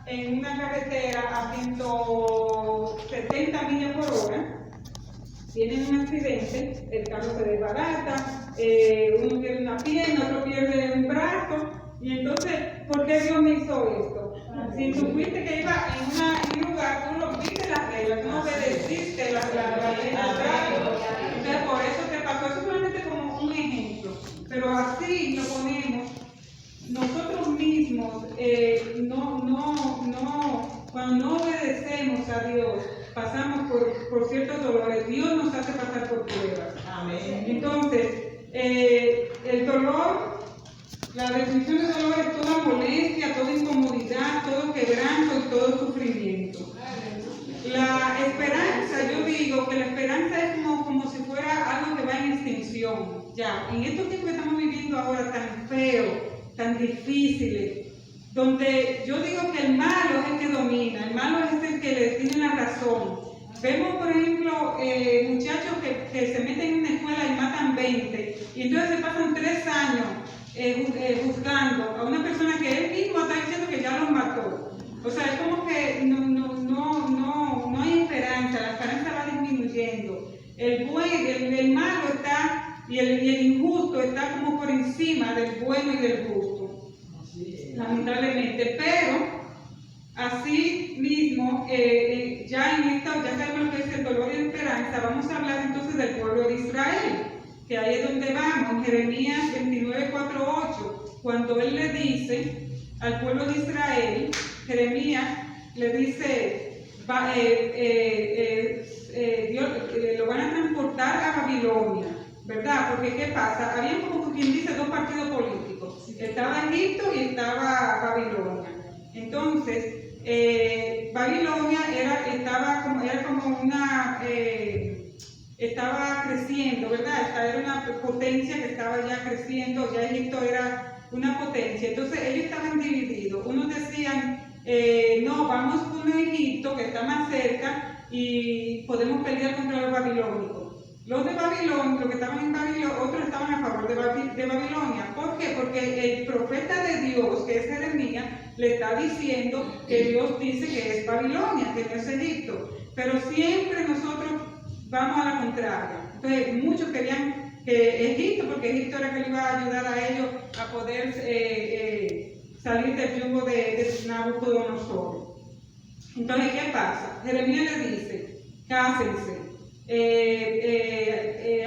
en una carretera a 170 millas por hora, tienen un accidente, el carro se desbarata, uno pierde una pierna, otro pierde un brazo, y entonces, ¿por qué Dios me hizo esto? Si tú fuiste que iba en un lugar, tú no viste las reglas, tú no obedeciste las leyes del tráfico, entonces por eso te pasó. Eso solamente como un ejemplo, pero así lo ponemos nosotros mismos, cuando no obedecemos a Dios, pasamos por ciertos dolores. Dios nos hace pasar por pruebas. Amén. Entonces, el dolor, la definición de dolor es toda molestia, toda incomodidad, todo quebranto y todo sufrimiento. La esperanza, yo digo que la esperanza es como si fuera algo que va en extinción. Ya, en estos tiempos que estamos viviendo ahora tan feos, tan difíciles, donde yo digo que el malo es el que domina, el malo es el que le tiene la razón. Vemos, por ejemplo, muchachos que se meten en una escuela y matan 20, y entonces se pasan 3 años juzgando a una persona que él mismo está diciendo que ya los mató. O sea, es como que no hay esperanza, la esperanza va disminuyendo. El malo está, y el injusto está como por encima del bueno y del justo, lamentablemente. Pero así mismo, ya sabemos lo que es el dolor y la esperanza. Vamos a hablar entonces del pueblo de Israel, que ahí es donde vamos, en Jeremías 29, 4, 8, cuando él le dice al pueblo de Israel, Jeremías le dice, Dios, lo van a transportar a Babilonia, ¿verdad? Porque ¿qué pasa? Había como quien dice 2 partidos políticos, estaba Egipto y estaba Babilonia. Entonces, Babilonia estaba creciendo, ¿verdad? Era una potencia que estaba ya creciendo, ya Egipto era una potencia. Entonces ellos estaban divididos. Unos decían, no, vamos con Egipto, que está más cerca, y podemos pelear contra los babilónicos. Los de Babilonia, los que estaban en Babilonia, otros estaban a favor de Babilonia. ¿Por qué? Porque el profeta de Dios, que es Jeremías, le está diciendo que Dios dice que es Babilonia, que no es Egipto. Pero siempre nosotros vamos a la contraria. Entonces, muchos querían que Egipto, porque Egipto era que le iba a ayudar a ellos a poder salir del yugo de Nabucodonosor. Entonces, ¿qué pasa? Jeremías le dice, cásense,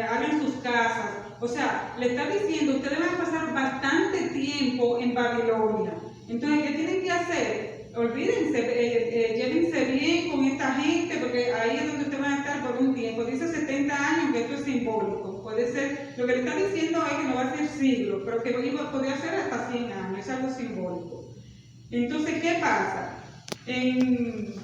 hagan sus casas. O sea, le está diciendo, ustedes van a pasar bastante tiempo en Babilonia. Entonces, ¿qué tienen que hacer? Olvídense, llévense bien con esta gente, porque ahí es donde ustedes van a estar por un tiempo. Dice 70 años, que esto es simbólico. Puede ser, lo que le está diciendo es que no va a ser siglos, pero que podría ser hasta 100 años, es algo simbólico. Entonces, ¿qué pasa? En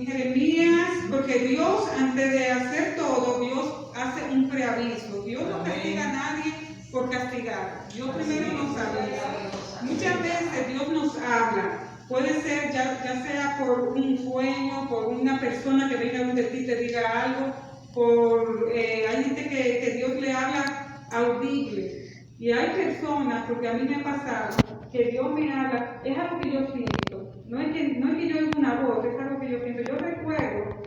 Jeremías, porque Dios, antes de hacer todo, Dios hace un preaviso. Dios no castiga a nadie por castigar. Dios primero nos avisa. Muchas veces Dios nos habla. Puede ser ya sea por un sueño, por una persona que venga donde ti te diga algo, hay gente que Dios le habla audible. Y hay personas, porque a mí me ha pasado, que Dios me habla, es algo que yo siento. No es que yo oiga una voz, es algo que yo siento. Yo recuerdo,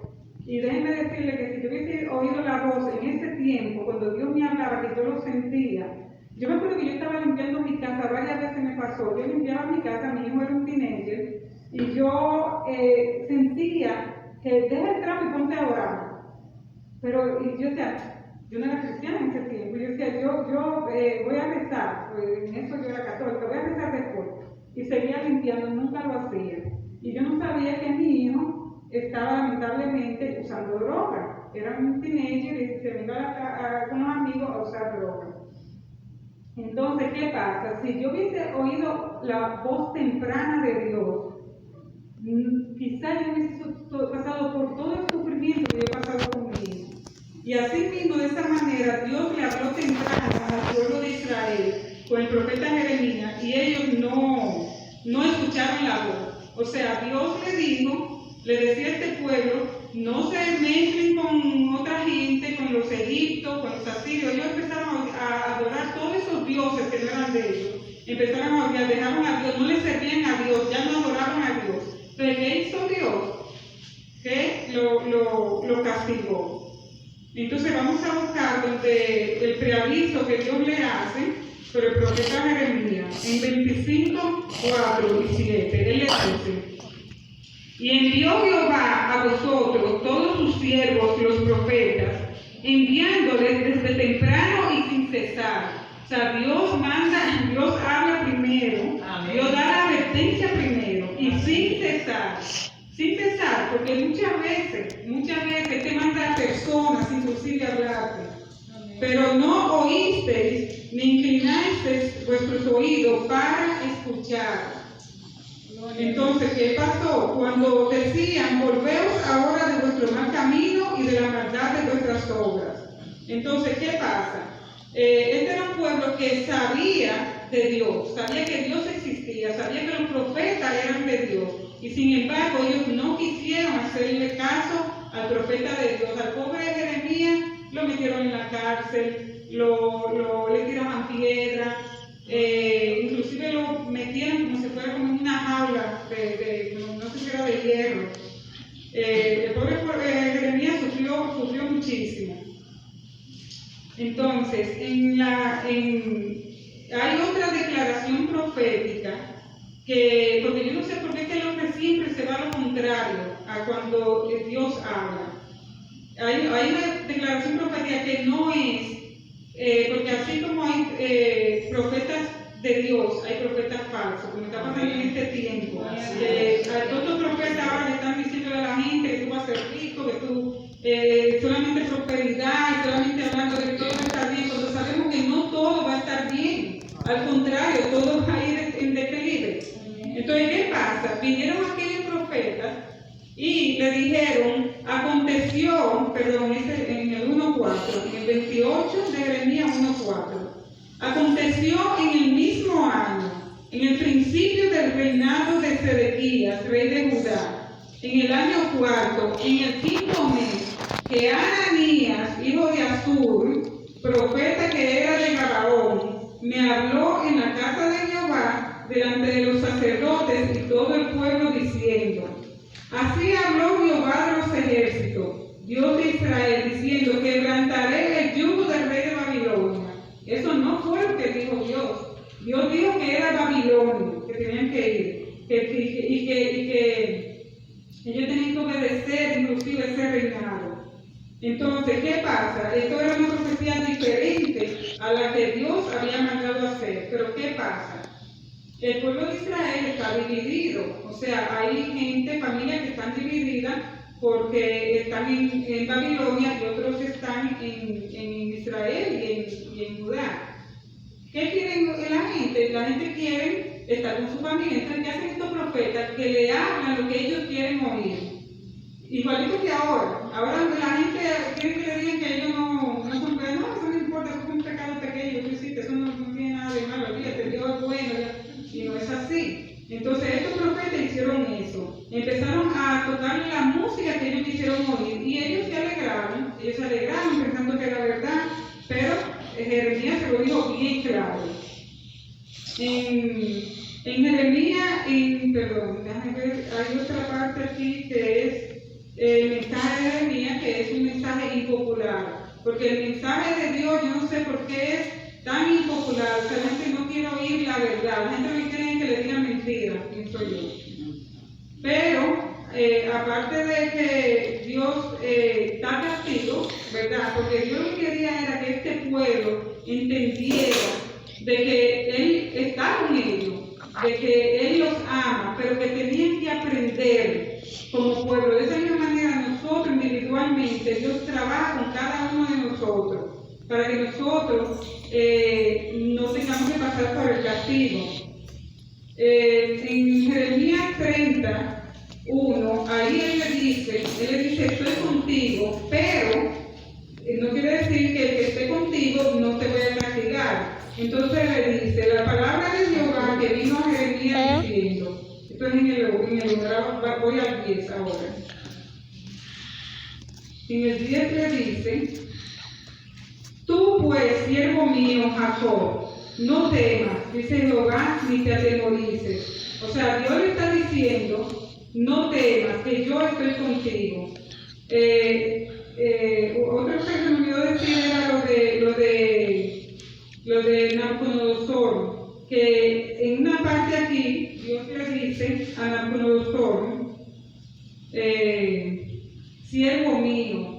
y déjenme decirle que si yo hubiese oído la voz en ese tiempo, cuando Dios me hablaba, que yo lo sentía. Yo me acuerdo que yo estaba limpiando mi casa, varias veces me pasó. Yo limpiaba mi casa, mi hijo era un teenager, y yo sentía que deja el trapo y ponte a orar. Pero yo decía, yo no era cristiana en ese tiempo. Yo decía, yo voy a rezar, pues en eso yo era católica, voy a rezar después. Y seguía limpiando, nunca lo hacía. Y yo no sabía que mi hijo estaba lamentablemente usando droga. Era un teenager y se iba con los amigos a usar droga. Entonces, ¿qué pasa? Si yo hubiese oído la voz temprana de Dios, quizás yo hubiese pasado por todo el sufrimiento que yo he pasado con mi hijo. Y así mismo, de esa manera, Dios le habló temprano al pueblo de Israel con el profeta Jeremías, y ellos no escucharon la voz. O sea, Dios le decía a este pueblo, no se mezclen con otra gente, con los egipcios, con los asirios. Ellos empezaron a adorar todos esos dioses que no eran de ellos. Empezaron a odiar, dejaron a Dios, no le servían a Dios, ya no adoraban lo castigó. Entonces vamos a buscar donde el preaviso que Dios le hace sobre el profeta Jeremías, en 25, 4 y 7. Él le dice: y envió Jehová a vosotros todos sus siervos, los profetas, enviándoles desde temprano y sin cesar. O sea, Dios manda, Dios habla primero, amén. Dios da la advertencia primero y amén. Sin cesar, porque muchas veces te manda a personas inclusive a hablarte, amén. Pero no oísteis ni inclinasteis vuestros oídos para escuchar. Entonces, ¿qué pasó? Cuando decían: volveos ahora de vuestro mal camino y de la maldad de vuestras obras. Entonces, ¿qué pasa? Este era un pueblo que sabía de Dios, sabía que Dios existía, sabía que los profetas eran de Dios, y sin embargo ellos no quisieron hacerle caso al profeta de Dios. Al pobre Jeremías lo metieron en la cárcel, le tiraban piedra, inclusive lo metieron como si fuera como en una jaula no sé si era de hierro. El pobre Jeremías sufrió muchísimo. Entonces, hay otra declaración profética porque yo no sé por qué que el hombre siempre se va a lo contrario a cuando Dios habla. Hay una declaración profética que no es, porque así como hay profetas de Dios, hay profetas falsos, como está pasando en este tiempo. Hay otros profetas ahora que están diciendo a la gente que tú vas a ser rico, que tú solamente prosperidad, y solamente hablando de que todo va a estar bien, cuando sabemos que no todo va a estar bien. Al contrario, todo va a ir en declive. Entonces, ¿qué pasa? Vinieron aquellos profetas y le dijeron, aconteció, en el 1.4, en el 28 de Jeremías 1.4, aconteció en el mismo año, en el principio del reinado de Sedequías, rey de Judá, en el año 4, en el 5º mes, que Ananías, hijo de Azur, profeta que era de Gabaón, me habló en la casa de Jehová delante de los sacerdotes y todo el pueblo diciendo: así habló Jehová de los ejércitos, Dios de Israel, diciendo: quebrantaré el yugo del rey de Babilonia. Eso no fue lo que dijo Dios. Dios dijo que era Babilonia, que tenían que ir, y que ellos tenían que obedecer inclusive ese reinado. Entonces, ¿qué pasa? Esto era una profecía diferente a la que Dios había mandado a hacer. Pero ¿qué pasa? El pueblo de Israel está dividido. O sea, hay familias que están divididas porque están en Babilonia y otros están en Israel y en Judá. ¿Qué quieren la gente? La gente quiere estar con su familia. Entonces, ¿qué hacen estos profetas? Que le hablan lo que ellos quieren oír. Igualito que ahora. Ahora la gente quiere que le digan que ellos no son buenos. No, eso no importa, eso es un pecado pequeño que tú hiciste, eso no tiene nada de malo. Olvídate, Dios es bueno, y no es así. Entonces estos profetas hicieron eso. Empezaron a tocar la música que ellos quisieron oír y ellos se alegraron pensando que era verdad, pero Jeremías se lo dijo bien claro. En Jeremías, déjame ver, hay otra parte aquí que es el mensaje de Jeremías, que es un mensaje impopular, porque el mensaje de Dios, yo no sé por qué es tan impopular. O sea, la gente no quiere oír la verdad, la gente no quiere que le digan mentiras, pienso yo. Pero aparte de que Dios da castigo, ¿verdad? Porque Dios lo que quería era que este pueblo entendiera de que Él está con ellos, de que Él los ama, pero que tenían que aprender como pueblo. De esa misma manera, nosotros individualmente, Dios trabaja con cada uno de nosotros para que nosotros no tengamos que pasar por el castigo. En Jeremías 30:1, ahí él le dice, estoy contigo, pero no quiere decir que el que esté contigo no te voy a castigar. Entonces le dice, la palabra de Jehová que vino a Jeremías diciendo, esto es en el lugar, voy al 10 ahora. En el 10 le dice, tú pues, siervo mío, Jacob, no temas, dice Jehová, ni te atemorices. O sea, Dios le está diciendo, no temas, que yo estoy contigo. Otra cosa que me olvidó decir era lo de Nabucodonosor, que en una parte aquí Dios le dice a Nabucodonosor, siervo mío,